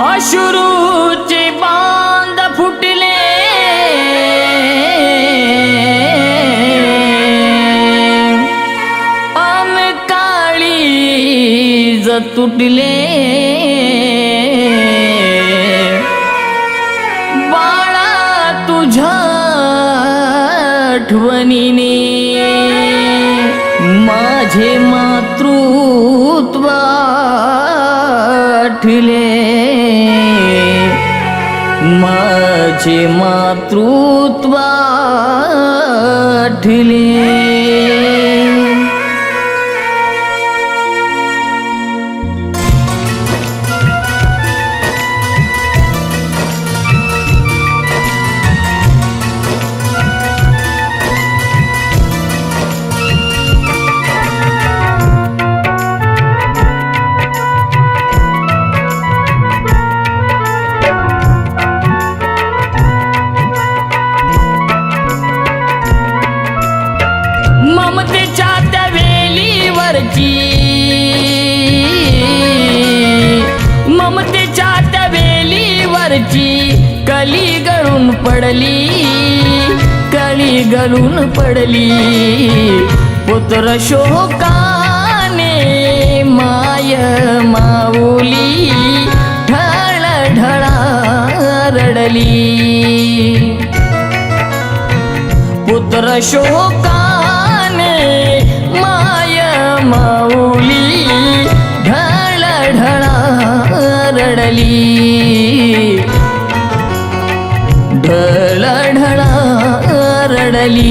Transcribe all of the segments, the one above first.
अश्रूचे बांध फुटले अन काळीज तुटले बाळा तुझ्या आठवणीने माझे मातृत्व आठले माझे मातृत्व आठले ममतेच्या त्या वेलीवरची ममतेच्या त्या वेलीवरची कली गळून पडली पुत्र शोकाने माय माऊली ढळ ढळा रडली पुत्र शोकाने माय माऊली ढळ ढळा रडली ढळ ढळा रडली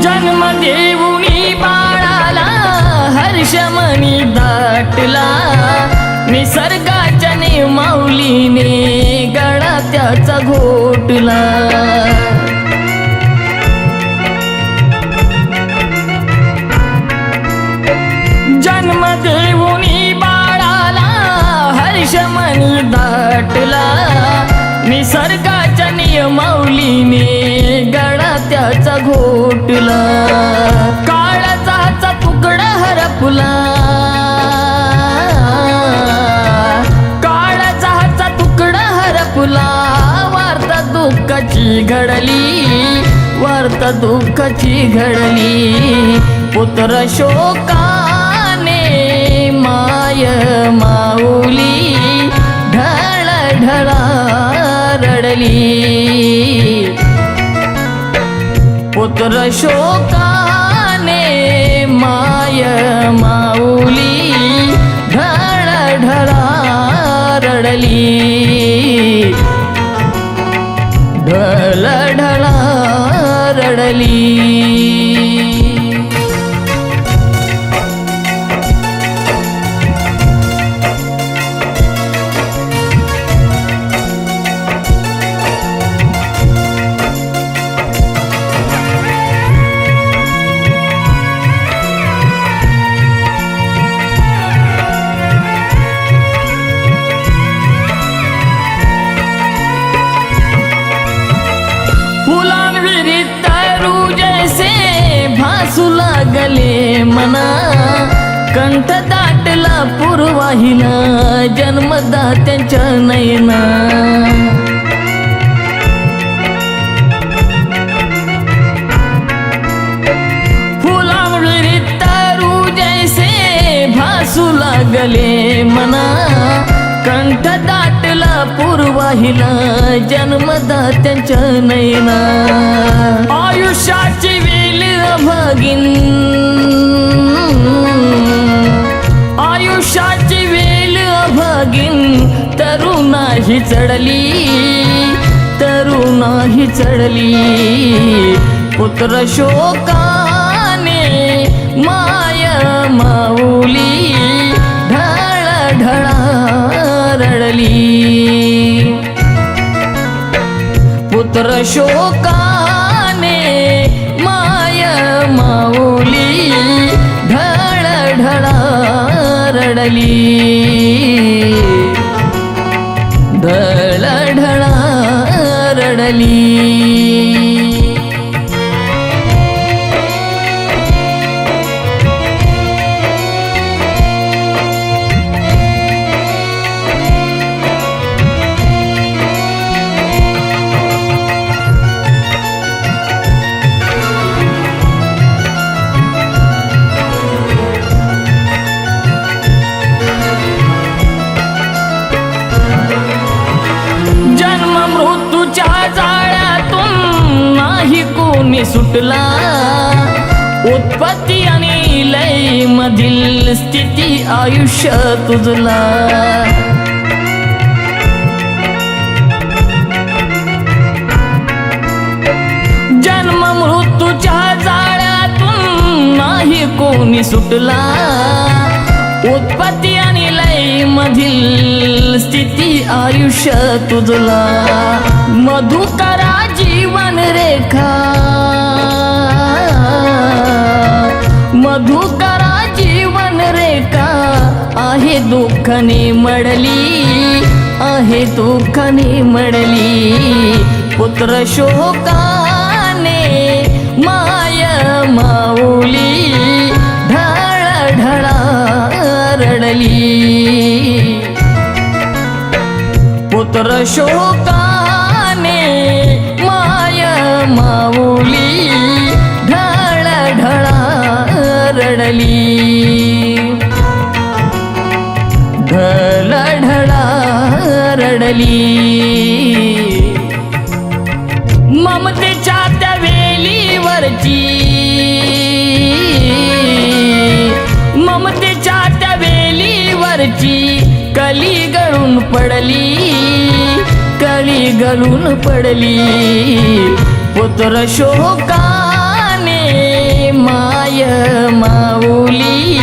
जन्म देऊनी बाळाला हर्षमणी दाटला निसर्गाच्या माऊलीने गळा त्याचा घोटला जन्म देऊनी बाळाला हर्षमणी दाटला निसर्गाच्या माऊलीने गळा त्याचा घोटला काळजाचा तुकडा हरपला काळजाचा तुकडा हरपला वार्ता दुःखाची घडली पुत्र शोकाने माय माऊली ढळ ढळा रडली पुत्र शोकाने माय माऊली ढळ ढळा रडली ढळ ढळा रडली भासू लागले मना कंठ दाटला पूर्वाहिला जन्मदात्यांच्या नयना फुलांविरीत तारू जैसे भासू लागले मना कंठ दाटला पूर्वाहिला जन्मदात्यांच्या नयना आयुष्याची वेल अभागिन आयुष्याची वेल अभागिन तरुणाही चढली पुत्र शोकाने माय माऊली ढळ ढळा रडली शोकाने माय माऊली ढळ ढळा रडली ढळ ढळा रडली नाही कोणी सुटला उत्पत्ती आणि लय मधील स्थिती आयुष्य तुझला जन्म मृत्यूच्या जाळ्यातून नाही कोणी सुटला उत्पत्ती आणि लय मधील स्थिती आयुष्य तुझला मधुकरा जीवन रेखा मधुकरा जीवन रेखा आहे दुःखाने मडली आहे दुःखाने मडली पुत्र शोकाने माय माऊली ढळ ढळा रडली पुत्र शोकाने माय माऊली ढळ ढळा रडली ढळ ढळा रडली ममतेच्या त्या वेलीवरची ममतेच्या त्या वेलीवरची कली गळून पडली कली गळून पडली पुत्र शोकाने माय माऊली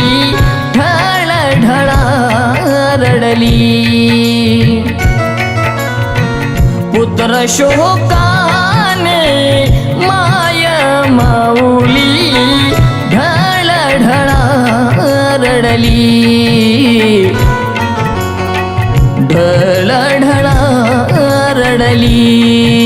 ढळ ढळा रडली पुत्र शोकाने माय माऊली ढळ ढळा रडली ढळ ढळा रडली